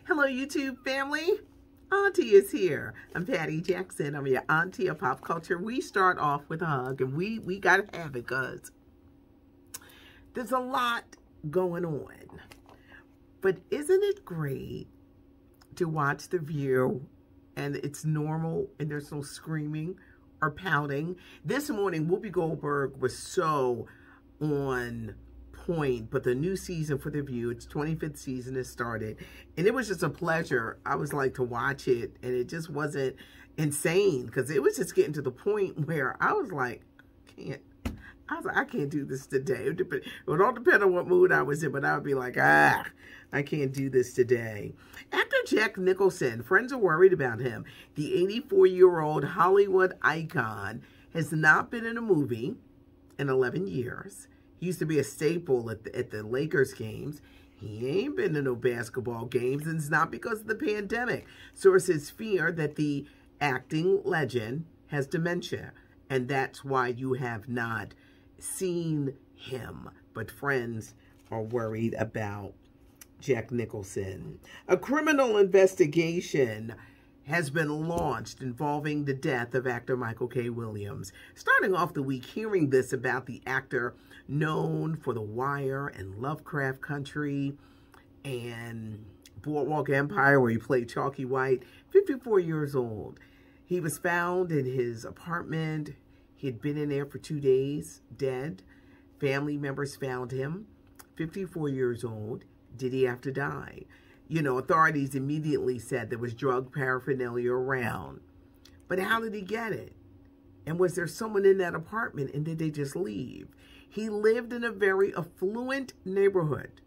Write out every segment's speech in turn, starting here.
Hello, YouTube family. Auntie is here. I'm Patty Jackson. I'm your auntie of pop culture. We start off with a hug, and we got to have it because there's a lot going on. But isn't it great to watch The View and it's normal and there's no screaming or pouting? This morning, Whoopi Goldberg was so on point, but the new season for The View, its 25th season, has started, and it was just a pleasure. I was like to watch it, and it just wasn't insane because it was just getting to the point where I was like, I can't do this today. It would all depend on what mood I was in, but I would be like, I can't do this today. Actor Jack Nicholson, friends are worried about him. The 84-year-old Hollywood icon has not been in a movie in 11 years. He used to be a staple at the Lakers games. He ain't been to no basketball games, and it's not because of the pandemic. Sources fear that the acting legend has dementia, and that's why you have not seen him. But friends are worried about Jack Nicholson. A criminal investigation has been launched involving the death of actor Michael K. Williams. Starting off the week hearing this about the actor known for The Wire and Lovecraft Country and Boardwalk Empire, where he played Chalky White, 54 years old. He was found in his apartment. He had been in there for 2 days, dead. Family members found him, 54 years old. Did he have to die? You know, authorities immediately said there was drug paraphernalia around. But how did he get it? And was there someone in that apartment, and did they just leave? He lived in a very affluent neighborhood.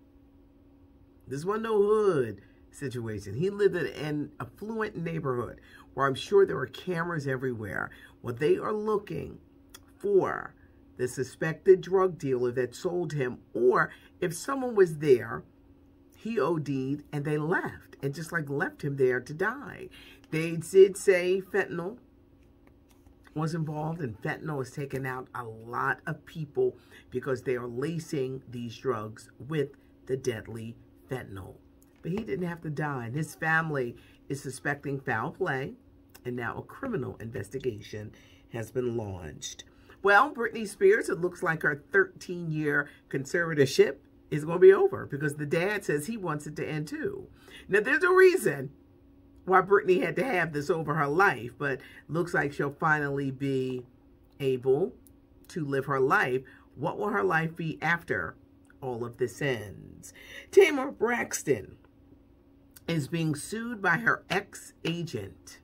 This wasn't no hood situation. He lived in an affluent neighborhood where I'm sure there were cameras everywhere. Well, they are looking for the suspected drug dealer that sold him, or if someone was there, he OD'd and they left and just like left him there to die. They did say fentanyl was involved, and fentanyl has taken out a lot of people because they are lacing these drugs with the deadly fentanyl. But he didn't have to die, and his family is suspecting foul play, and now a criminal investigation has been launched. Well, Britney Spears, it looks like her 13-year conservatorship is going to be over because the dad says he wants it to end too. Now, there's a reason why Britney had to have this over her life, but looks like she'll finally be able to live her life. What will her life be after all of this ends? Tamar Braxton is being sued by her ex-agent.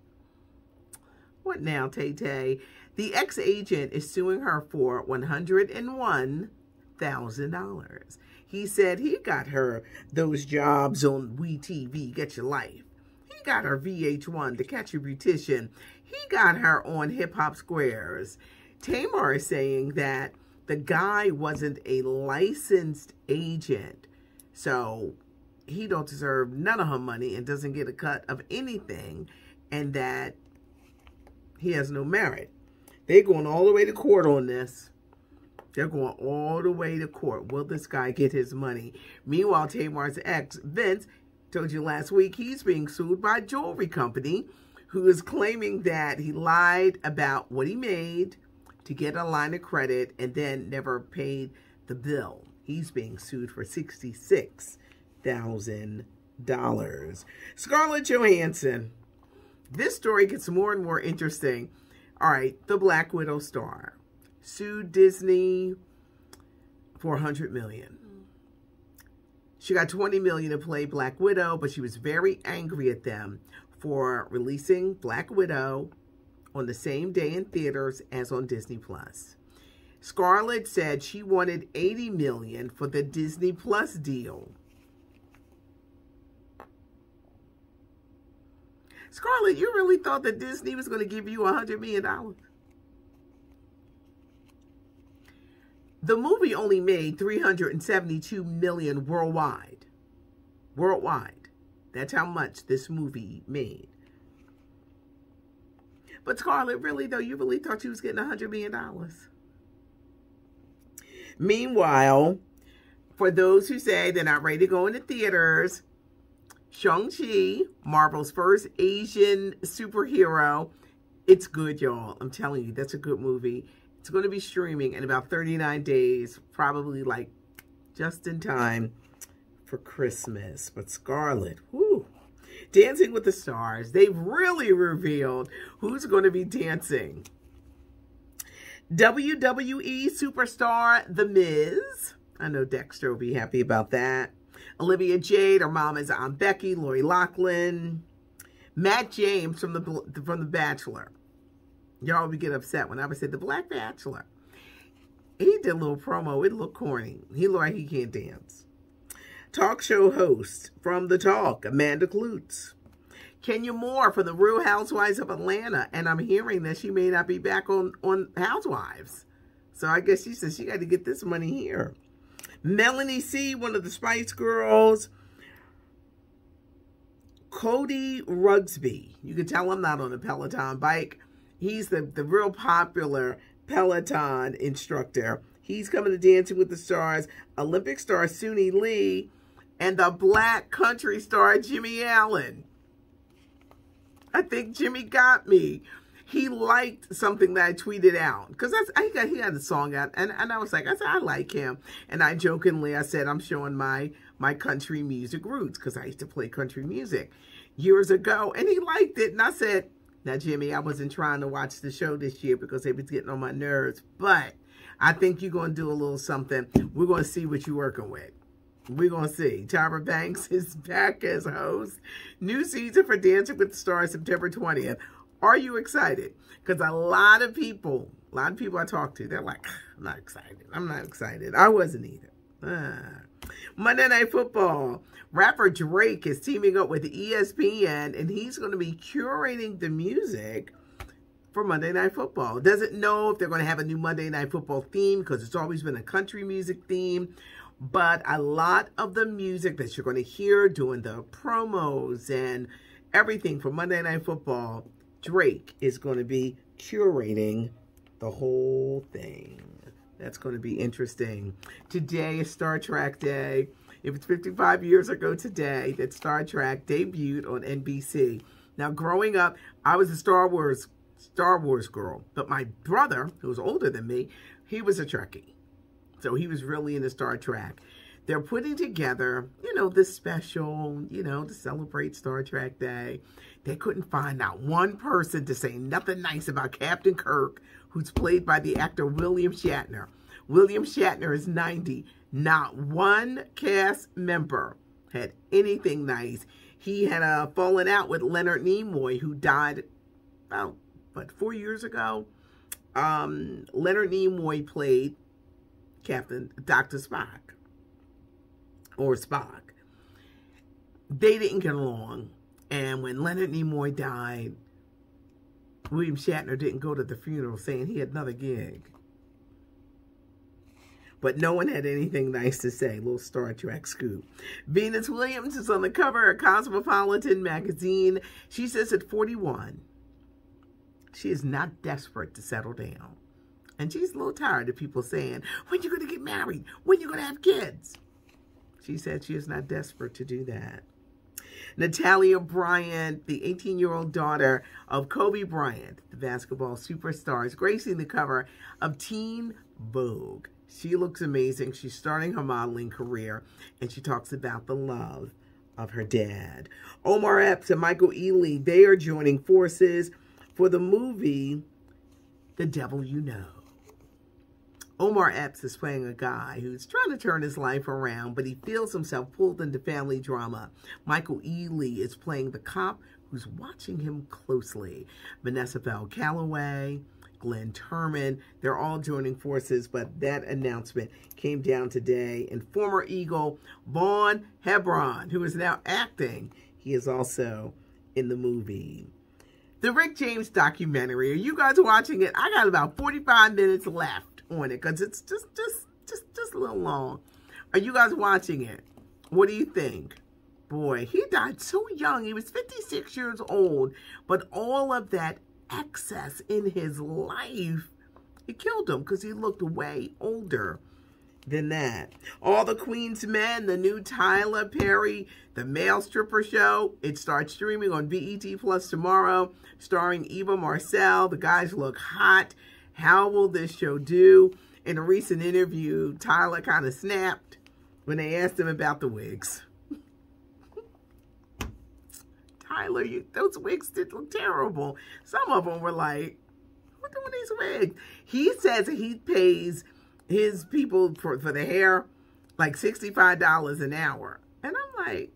What now, Tay-Tay? The ex-agent is suing her for $101,000. He said he got her those jobs on WeTV, Get Your Life. He got her VH1, To Catch a Beautician. He got her on Hip Hop Squares. Tamar is saying that the guy wasn't a licensed agent, so he don't deserve none of her money and doesn't get a cut of anything, and that he has no merit. They're going all the way to court on this. They're going all the way to court. Will this guy get his money? Meanwhile, Tamar's ex, Vince, told you last week, he's being sued by a jewelry company who is claiming that he lied about what he made to get a line of credit and then never paid the bill. He's being sued for $66,000. Scarlett Johansson. This story gets more and more interesting. All right, the Black Widow star sued Disney for $100 million. She got $20 million to play Black Widow, but she was very angry at them for releasing Black Widow on the same day in theaters as on Disney Plus. Scarlett said she wanted $80 million for the Disney Plus deal. Scarlett, you really thought that Disney was going to give you $100 million? The movie only made $372 million worldwide. Worldwide. That's how much this movie made. But Scarlett, really though, you really thought you was getting $100 million? Meanwhile, for those who say they're not ready to go into theaters, Shang-Chi, Marvel's first Asian superhero. It's good, y'all. I'm telling you, that's a good movie. It's going to be streaming in about 39 days, probably like just in time for Christmas. But Scarlett, whoo, Dancing with the Stars. They've really revealed who's going to be dancing. WWE superstar The Miz. I know Dexter will be happy about that. Olivia Jade, her mom is Aunt Becky. Lori Loughlin. Matt James from The Bachelor. Y'all would get upset when I would say The Black Bachelor. He did a little promo. It looked corny. He looked like he can't dance. Talk show host from The Talk, Amanda Klutz. Kenya Moore from The Real Housewives of Atlanta. And I'm hearing that she may not be back on Housewives. So I guess she said she got to get this money here. Melanie C., one of the Spice Girls. Cody Rugsby. You can tell I'm not on a Peloton bike. He's the real popular Peloton instructor. He's coming to Dancing with the Stars. Olympic star Suni Lee and the black country star Jimmy Allen. I think Jimmy got me. He liked something that I tweeted out. Because he had a song out. And I was like, I like him. And I jokingly, I said, I'm showing my country music roots. Because I used to play country music years ago. And he liked it. And I said, now, Jimmy, I wasn't trying to watch the show this year because it was getting on my nerves. But I think you're going to do a little something. We're going to see what you're working with. We're going to see. Tyra Banks is back as host. New season for Dancing with the Stars, September 20th. Are you excited? Because a lot of people I talk to, they're like, I'm not excited. I'm not excited. I wasn't either. Monday Night Football. Rapper Drake is teaming up with ESPN, and he's going to be curating the music for Monday Night Football. Doesn't know if they're going to have a new Monday Night Football theme because it's always been a country music theme. But a lot of the music that you're going to hear doing the promos and everything for Monday Night Football, Drake is going to be curating the whole thing. That's going to be interesting. Today is Star Trek Day. It was 55 years ago today that Star Trek debuted on NBC. Now, growing up, I was a Star Wars girl. But my brother, who was older than me, he was a Trekkie. So he was really into Star Trek. They're putting together, this special, to celebrate Star Trek Day. They couldn't find not one person to say nothing nice about Captain Kirk, who's played by the actor William Shatner. William Shatner is 90. Not one cast member had anything nice. He had fallen out with Leonard Nimoy, who died about, 4 years ago? Leonard Nimoy played Dr. Spock. Or Spock. They didn't get along. And when Leonard Nimoy died, William Shatner didn't go to the funeral, saying he had another gig. But no one had anything nice to say. Little Star Trek scoop. Venus Williams is on the cover of Cosmopolitan magazine. She says at 41, she is not desperate to settle down. And she's a little tired of people saying, when are you going to get married? When are you going to have kids? She said she is not desperate to do that. Natalia Bryant, the 18-year-old daughter of Kobe Bryant, the basketball superstar, is gracing the cover of Teen Vogue. She looks amazing. She's starting her modeling career, and she talks about the love of her dad. Omar Epps and Michael Ealy, they are joining forces for the movie The Devil You Know. Omar Epps is playing a guy who's trying to turn his life around, but he feels himself pulled into family drama. Michael Ealy is playing the cop who's watching him closely. Vanessa Bell Calloway, Glenn Turman, they're all joining forces, but that announcement came down today. And former Eagle Vaughn Hebron, who is now acting, he is also in the movie. The Rick James documentary, are you guys watching it? I got about 45 minutes left on it because it's just a little long. Are you guys watching it? What do you think? Boy, he died so young. He was 56 years old, but all of that excess in his life, it killed him because he looked way older than that. All the Queen's Men, the new Tyler Perry, the male stripper show. It starts streaming on BET Plus tomorrow, starring Eva Marcel. The guys look hot. How will this show do? In a recent interview, Tyler kind of snapped when they asked him about the wigs. Tyler, those wigs did look terrible. Some of them were like, what doing these wigs? He says he pays his people for the hair like $65 an hour. And I'm like,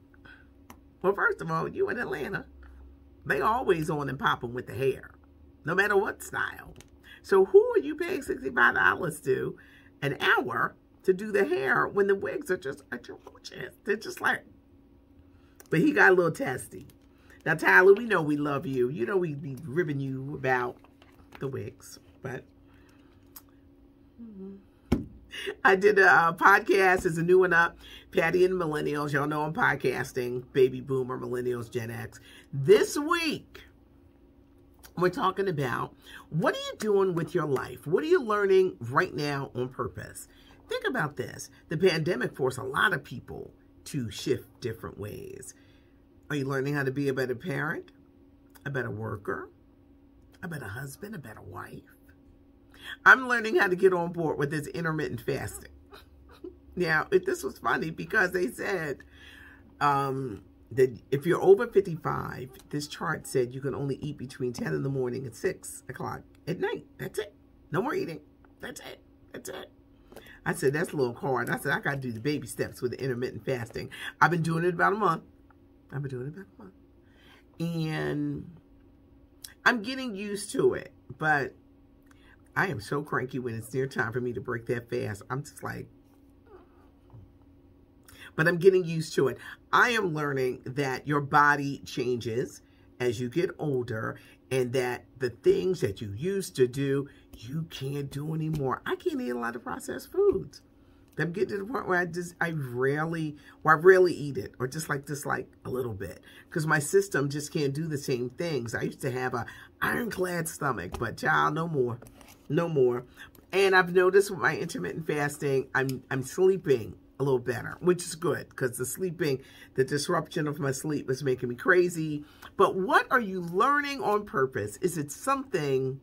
well, first of all, you in Atlanta, they always on and popping with the hair, no matter what style. So who are you paying $65 to an hour to do the hair when the wigs are just atrocious? They're just like, but he got a little testy. Now, Tyler, we know we love you. You know we be ribbing you about the wigs, but I did a podcast. There's a new one up, Patty and Millennials. Y'all know I'm podcasting, Baby Boomer, Millennials, Gen X. This week, we're talking about what are you doing with your life? What are you learning right now on purpose? Think about this. The pandemic forced a lot of people to shift different ways. Are you learning how to be a better parent, a better worker, a better husband, a better wife? I'm learning how to get on board with this intermittent fasting. Now, this was funny because they said that if you're over 55, this chart said you can only eat between 10 in the morning and 6 o'clock at night. That's it. No more eating. That's it. That's it. I said, that's a little hard. I said, I got to do the baby steps with the intermittent fasting. I've been doing it about a month. And I'm getting used to it, but I am so cranky when it's near time for me to break that fast. I'm just like, but I'm getting used to it. I am learning that your body changes as you get older and that the things that you used to do, you can't do anymore. I can't eat a lot of processed foods. I'm getting to the point where I rarely eat it or just like dislike a little bit because my system just can't do the same things. I used to have a ironclad stomach, but child, no more, no more. And I've noticed with my intermittent fasting, I'm sleeping a little better, which is good because the disruption of my sleep was making me crazy. But what are you learning on purpose? Is it something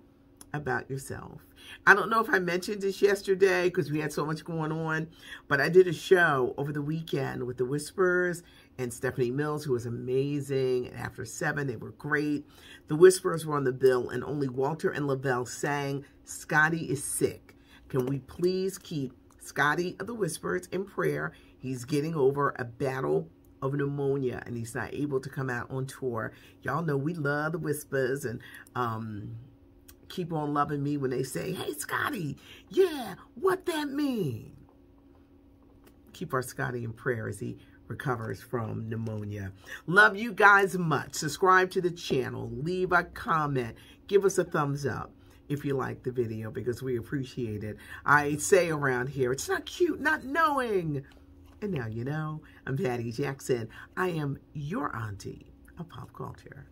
about yourself? I don't know if I mentioned this yesterday because we had so much going on, but I did a show over the weekend with the Whisperers and Stephanie Mills, who was amazing. And after 7, they were great. The Whisperers were on the bill, and only Walter and Lavelle sang, "Scotty is sick. Can we please keep Scotty of the Whisperers in prayer? He's getting over a battle of pneumonia, and he's not able to come out on tour." Y'all know we love the Whispers, and keep on loving me when they say, "Hey, Scotty, yeah, what that mean?" Keep our Scotty in prayer as he recovers from pneumonia. Love you guys much. Subscribe to the channel. Leave a comment. Give us a thumbs up if you like the video because we appreciate it. I say around here, it's not cute not knowing. And now you know. I'm Patty Jackson. I am your auntie of pop culture.